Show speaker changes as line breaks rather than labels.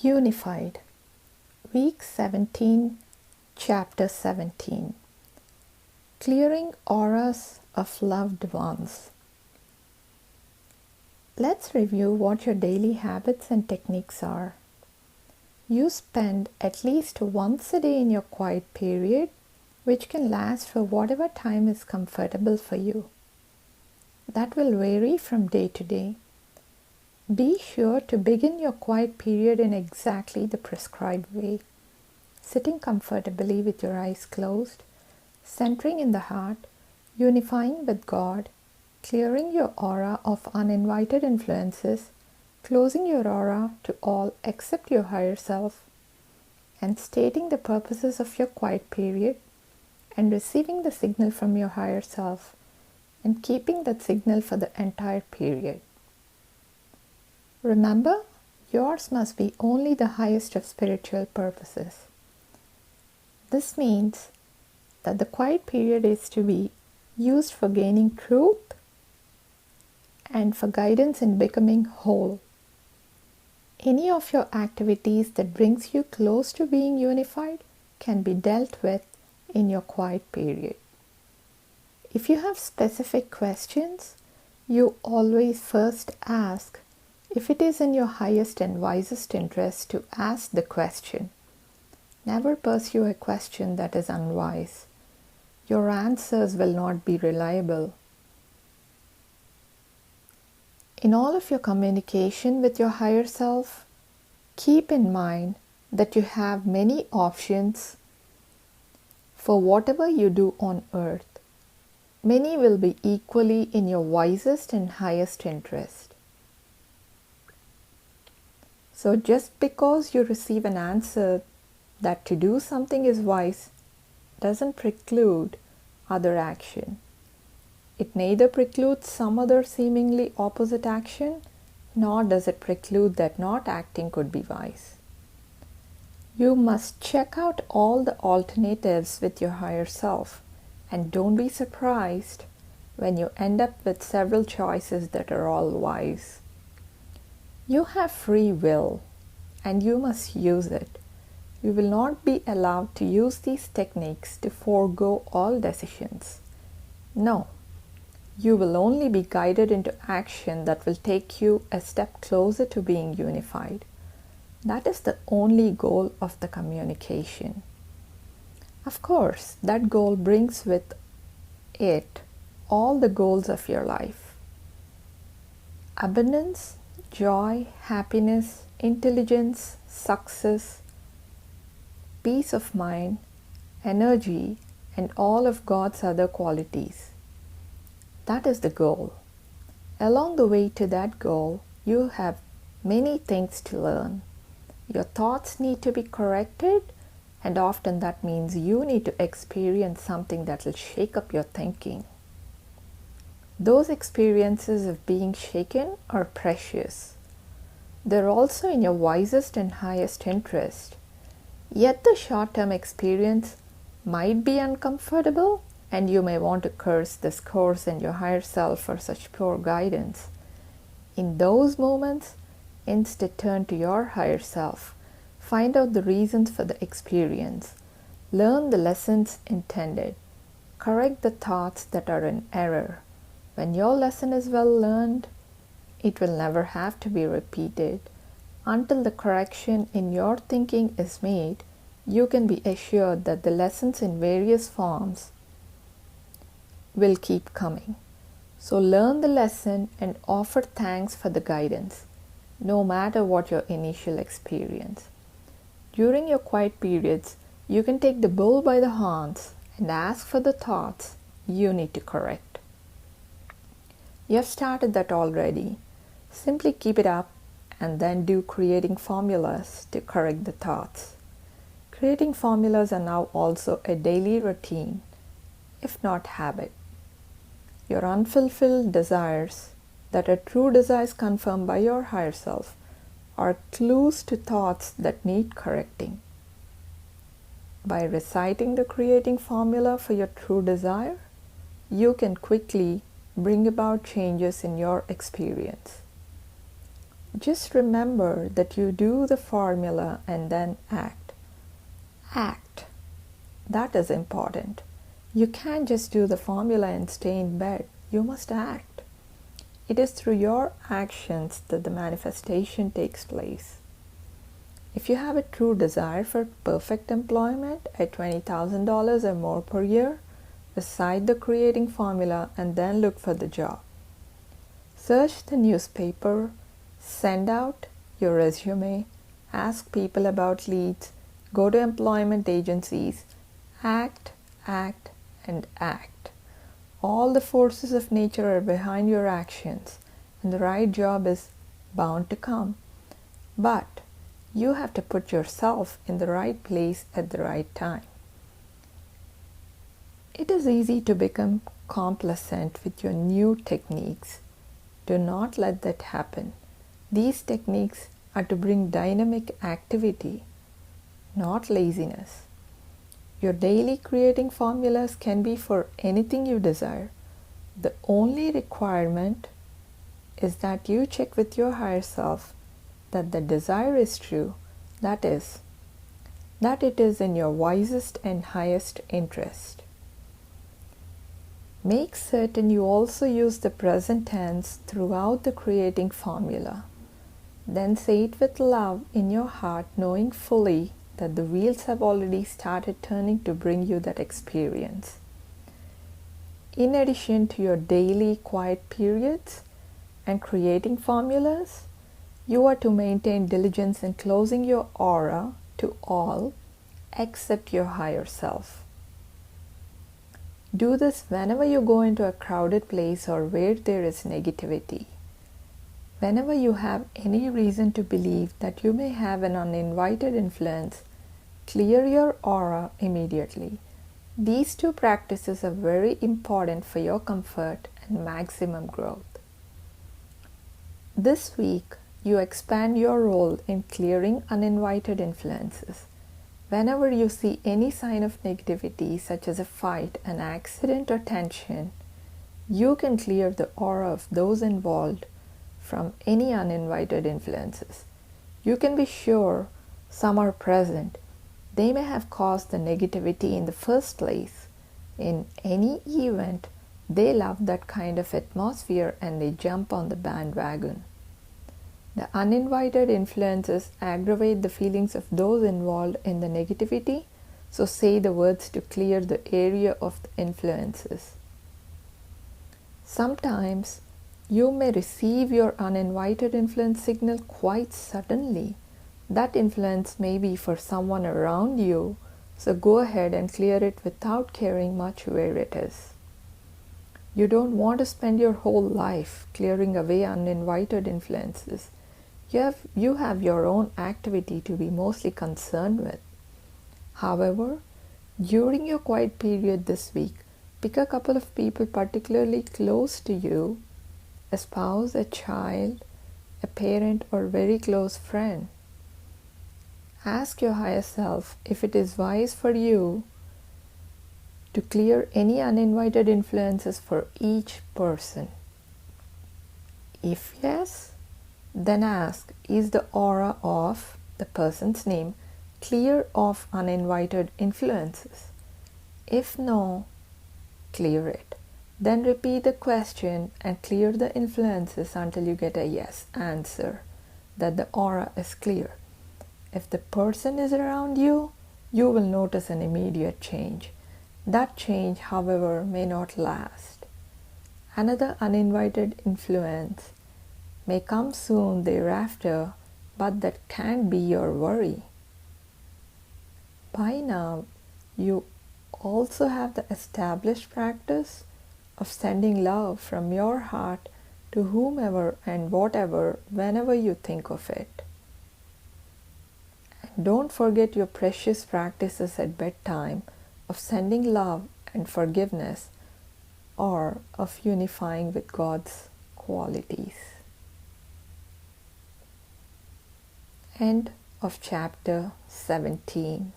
Unified, Week 17, Chapter 17. Clearing auras of loved ones. Let's review what your daily habits and techniques are. You spend at least once a day in your quiet period, which can last for whatever time is comfortable for you. That will vary from day to day. Be sure to begin your quiet period in exactly the prescribed way, sitting comfortably with your eyes closed, centering in the heart, unifying with God, clearing your aura of uninvited influences, closing your aura to all except your higher self, and stating the purposes of your quiet period, and receiving the signal from your higher self, and keeping that signal for the entire period. Remember, yours must be only the highest of spiritual purposes. This means that the quiet period is to be used for gaining truth and for guidance in becoming whole. Any of your activities that brings you close to being unified can be dealt with in your quiet period. If you have specific questions, you always first ask if it is in your highest and wisest interest to ask the question. Never pursue a question that is unwise. Your answers will not be reliable. In all of your communication with your higher self, keep in mind that you have many options for whatever you do on earth. Many will be equally in your wisest and highest interest. So just because you receive an answer that to do something is wise doesn't preclude other action. It neither precludes some other seemingly opposite action, nor does it preclude that not acting could be wise. You must check out all the alternatives with your higher self, and don't be surprised when you end up with several choices that are all wise. You have free will, and you must use it. You will not be allowed to use these techniques to forego all decisions. No, you will only be guided into action that will take you a step closer to being unified. That is the only goal of the communication. Of course, that goal brings with it all the goals of your life: abundance, joy, happiness, intelligence, success, peace of mind, energy, and all of God's other qualities. That is the goal. Along the way to that goal, you have many things to learn. Your thoughts need to be corrected, and often that means you need to experience something that will shake up your thinking. Those experiences of being shaken are precious. They're also in your wisest and highest interest. Yet the short-term experience might be uncomfortable, and you may want to curse this course and your higher self for such poor guidance. In those moments, instead turn to your higher self. Find out the reasons for the experience. Learn the lessons intended. Correct the thoughts that are in error. When your lesson is well learned, it will never have to be repeated. Until the correction in your thinking is made, you can be assured that the lessons in various forms will keep coming. So learn the lesson and offer thanks for the guidance, no matter what your initial experience. During your quiet periods, you can take the bull by the horns and ask for the thoughts you need to correct. You have started that already. Simply keep it up and then do creating formulas to correct the thoughts. Creating formulas are now also a daily routine, if not habit. Your unfulfilled desires that are true desires confirmed by your higher self are clues to thoughts that need correcting. By reciting the creating formula for your true desire, you can quickly bring about changes in your experience. Just remember that you do the formula and then act. Act. That is important. You can't just do the formula and stay in bed. You must act. It is through your actions that the manifestation takes place. If you have a true desire for perfect employment at $20,000 or more per year, recite the creating formula and then look for the job. Search the newspaper, send out your resume, ask people about leads, go to employment agencies, act, act, and act. All the forces of nature are behind your actions, and the right job is bound to come. But you have to put yourself in the right place at the right time. It is easy to become complacent with your new techniques. Do not let that happen. These techniques are to bring dynamic activity, not laziness. Your daily creating formulas can be for anything you desire. The only requirement is that you check with your higher self that the desire is true, that is, that it is in your wisest and highest interest. Make certain you also use the present tense throughout the creating formula. Then say it with love in your heart, knowing fully that the wheels have already started turning to bring you that experience. In addition to your daily quiet periods and creating formulas, you are to maintain diligence in closing your aura to all except your higher self. Do this whenever you go into a crowded place or where there is negativity. Whenever you have any reason to believe that you may have an uninvited influence, clear your aura immediately. These two practices are very important for your comfort and maximum growth. This week, you expand your role in clearing uninvited influences. Whenever you see any sign of negativity, such as a fight, an accident, or tension, you can clear the aura of those involved from any uninvited influences. You can be sure some are present. They may have caused the negativity in the first place. In any event, they love that kind of atmosphere and they jump on the bandwagon. The uninvited influences aggravate the feelings of those involved in the negativity, so say the words to clear the area of the influences. Sometimes you may receive your uninvited influence signal quite suddenly. That influence may be for someone around you, so go ahead and clear it without caring much where it is. You don't want to spend your whole life clearing away uninvited influences. You have your own activity to be mostly concerned with. However, during your quiet period this week, pick a couple of people particularly close to you, a spouse, a child, a parent, or very close friend. Ask your higher self if it is wise for you to clear any uninvited influences for each person. If yes, then ask, is the aura of the person's name clear of uninvited influences? If no, clear it. Then repeat the question and clear the influences until you get a yes answer, that the aura is clear. If the person is around you, you will notice an immediate change. That change, however, may not last. Another uninvited influence may come soon thereafter, but that can't be your worry. By now, you also have the established practice of sending love from your heart to whomever and whatever whenever you think of it. And don't forget your precious practices at bedtime of sending love and forgiveness, or of unifying with God's qualities. End of chapter 17.